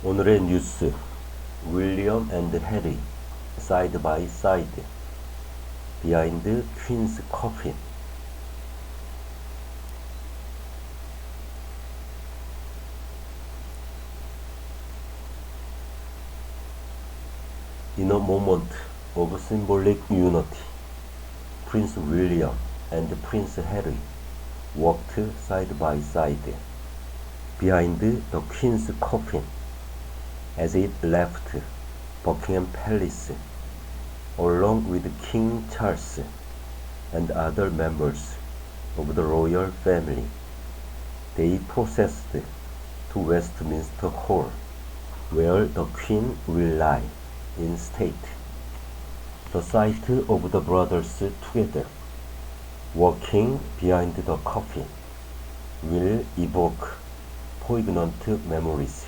오늘의 뉴스, 윌리엄 앤드 해리, side by side, behind Queen's coffin. In a moment of symbolic unity, Prince William and Prince Harry walked side by side behind the Queen's coffin as it left Buckingham Palace, along with King Charles and other members of the royal family. They processed to Westminster Hall, where the Queen will lie in state. The sight of the brothers together, walking behind the coffin, will evoke poignant memories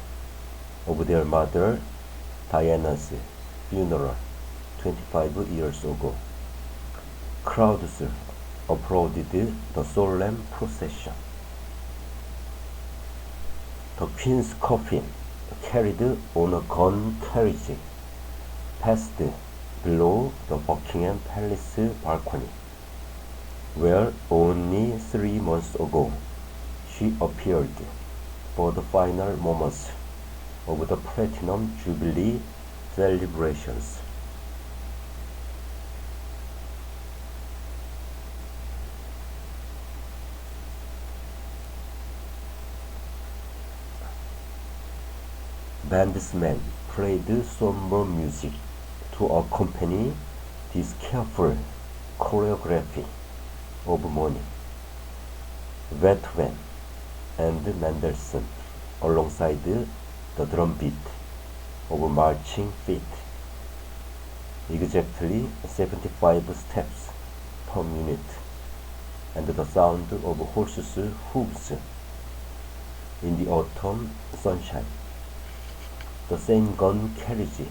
of their mother Diana's funeral 25 years ago. Crowds applauded the solemn procession. The Queen's coffin, carried on a gun carriage, passed below the Buckingham Palace balcony, where only 3 months ago she appeared for the final moments of the Platinum Jubilee celebrations. Bandsmen played somber music to accompany this careful choreography of mourning. Beethoven and Mendelssohn alongside the drum beat of marching feet, exactly 75 steps per minute, and the sound of horses' hooves in the autumn sunshine. The same gun carriage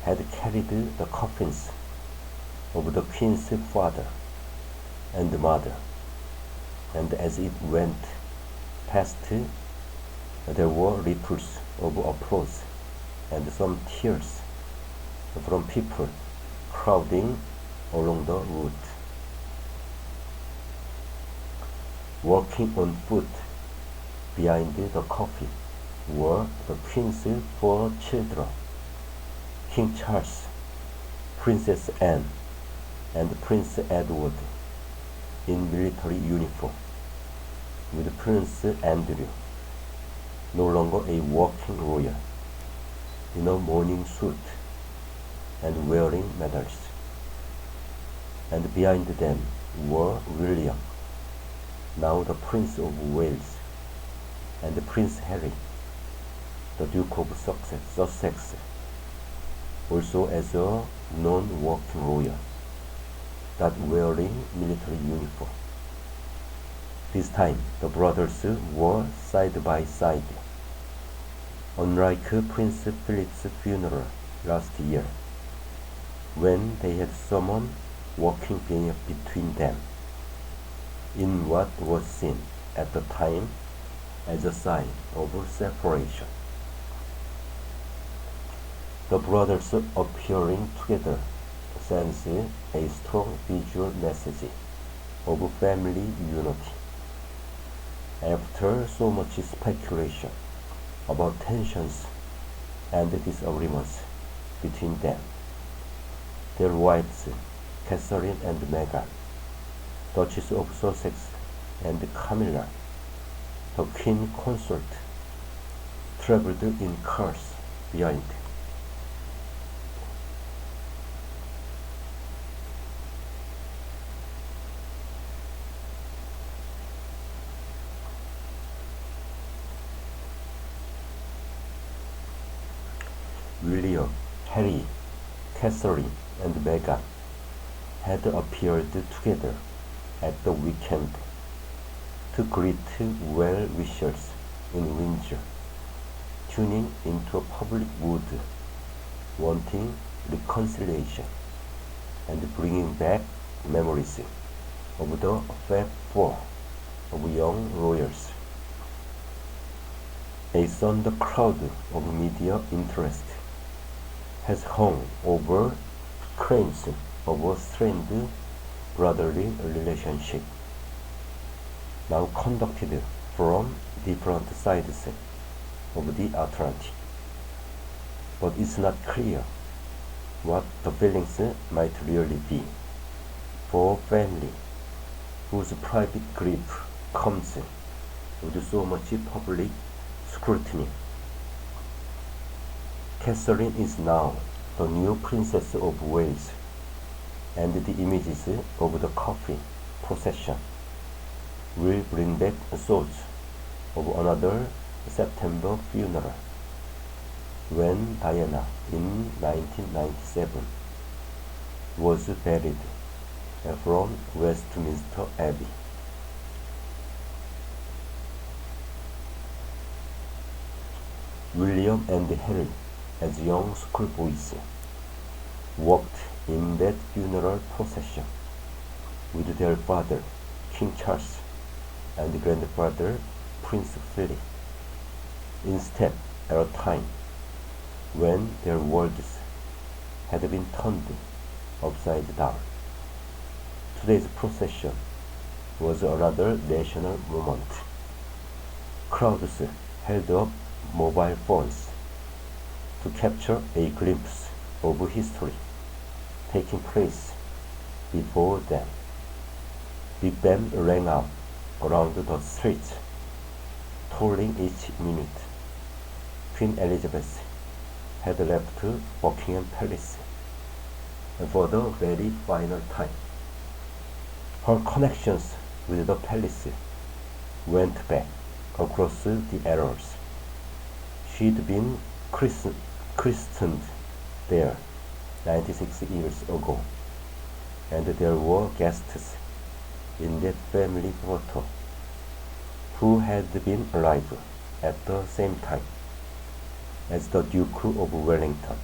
had carried the coffins of the Queen's father and mother, and as it went past, there were ripples of applause and some tears from people crowding along the route. Walking on foot behind the coffin were the Queen's 4 children, King Charles, Princess Anne, and Prince Edward in military uniform, with Prince Andrew, no longer a walking royal, in a mourning suit and wearing medals. And behind them were William, now the Prince of Wales, and Prince Harry, the Duke of Sussex, also as a non-walking royal, but wearing military uniform. This time, the brothers were side by side. Unlike Prince Philip's funeral last year, when they had someone walking between them, in what was seen at the time as a sign of separation. The brothers appearing together sends a strong visual message of family unity. After so much speculation about tensions and disagreements between them, their wives, Catherine and Meghan, Duchess of Sussex and Camilla, the Queen Consort, traveled in cars behind. William, Harry, Catherine, and Meghan had appeared together at the weekend to greet well-wishers in Windsor, tuning into a public mood, wanting reconciliation and bringing back memories of the Fab Four of young royals. A thundercloud of media interest has hung over claims of a strained brotherly relationship, now conducted from different sides of the Atlantic. But it's not clear what the feelings might really be for a family whose private grief comes with so much public scrutiny. Catherine is now the new Princess of Wales, and the images of the coffin procession will bring back thoughts of another September funeral, when Diana in 1997 was buried from Westminster Abbey. William and Harry, as young schoolboys, walked in that funeral procession with their father, King Charles, and grandfather, Prince Philip, in step at a time when their worlds had been turned upside down. Today's procession was another national moment. Crowds held up mobile phones to capture a glimpse of history taking place before them. Big band rang out around the streets, tolling each minute. Queen Elizabeth had left Buckingham Palace for the very final time. Her connections with the palace went back across the eras. She'd been christened there 96 years ago, and there were guests in that family photo who had been alive at the same time as the Duke of Wellington,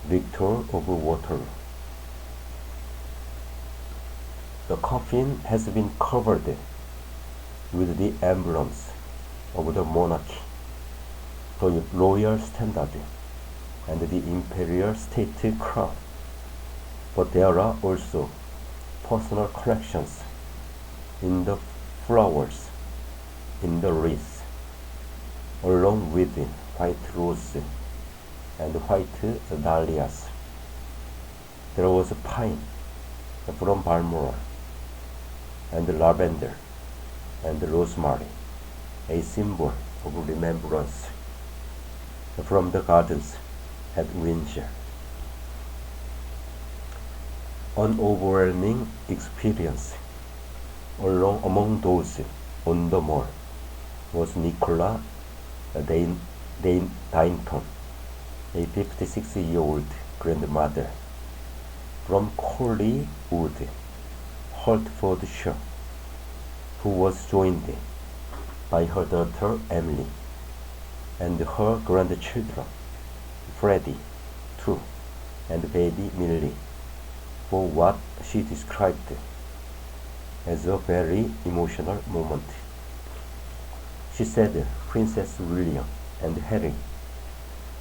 Victor of Waterloo. The coffin has been covered with the emblems of the monarchy, the royal standard, and the imperial state crown. But there are also personal connections in the flowers in the wreath, along with white roses and white dahlias. There was pine from Balmoral, and lavender and rosemary, a symbol of remembrance from the gardens at Windsor. An overwhelming experience among those on the mall was Nicola Dainton, a 56-year-old grandmother from Collywood, Hertfordshire, who was joined by her daughter Emily and her grandchildren Freddie, too, and baby Millie, for what she described as a very emotional moment. She said Princess William and Harry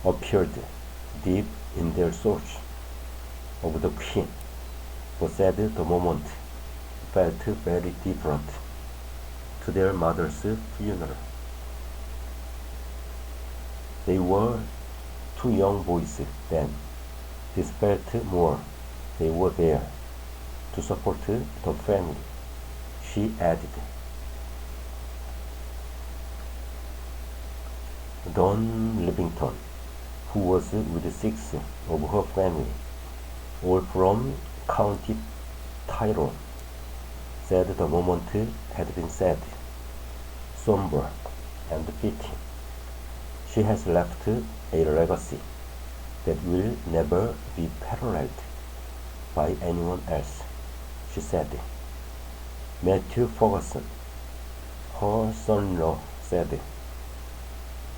appeared deep in their search of the Queen, but said the moment felt very different to their mother's funeral. They were two young boys then. This felt more they were there to support the family, she added. Dawn Livington, who was with 6 of her family, all from County Tyrone, said the moment had been sad, somber, and fitting. She has left a legacy that will never be paralleled by anyone else, she said. Matthew Ferguson, her son-in-law, said,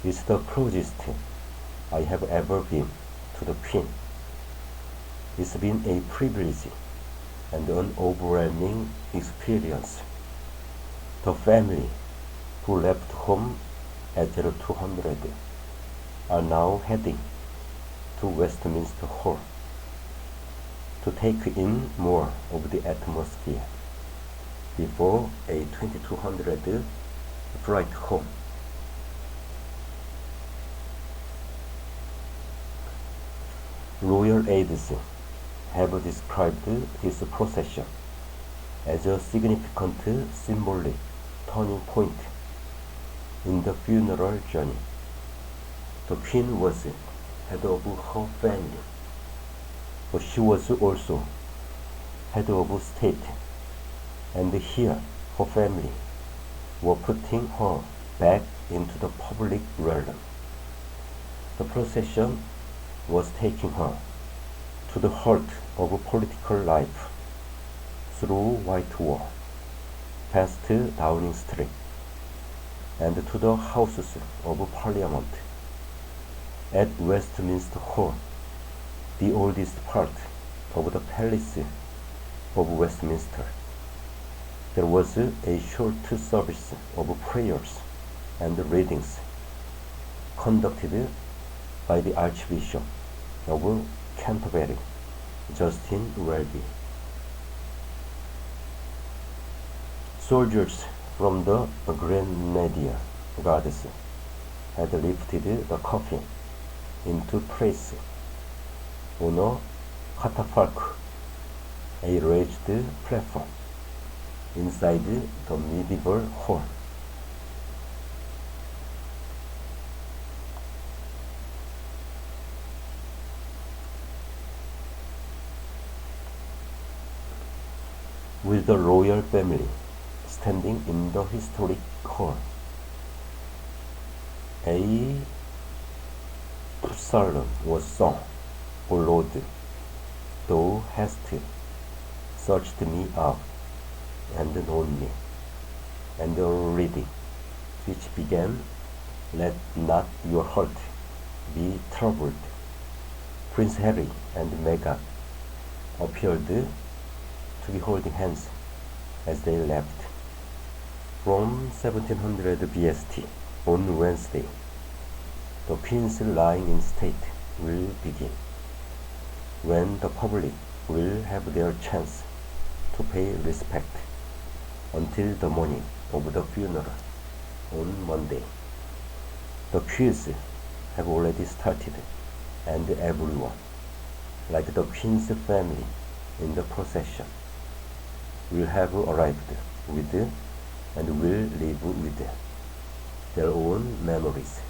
"It's the closest I have ever been to the Queen. It's been a privilege and an overwhelming experience. The family who left home at 0200 are now heading to Westminster Hall to take in more of the atmosphere before a 2200 flight home. Royal aides have described this procession as a significant symbolic turning point in the funeral journey. The Queen was head of her family, but she was also head of state, and here her family were putting her back into the public realm. The procession was taking her to the heart of political life through Whitehall, past Downing Street, and to the Houses of Parliament. At Westminster Hall, the oldest part of the Palace of Westminster, there was a short service of prayers and readings conducted by the Archbishop of Canterbury, Justin Welby. Soldiers from the Grenadier Guards had lifted the coffin into place on a catafalque, a raised platform inside the medieval hall. With the royal family standing in the historic hall, a psalm was sung, "O Lord, thou hast searched me out and known me." And the reading, which began, "Let not your heart be troubled." Prince Harry and Meghan appeared to be holding hands as they left. From 1700 BST on Wednesday, the Queen's lying in state will begin, when the public will have their chance to pay respect until the morning of the funeral on Monday. The queues have already started, and everyone, like the Queen's family in the procession, will have arrived with and will leave with their own memories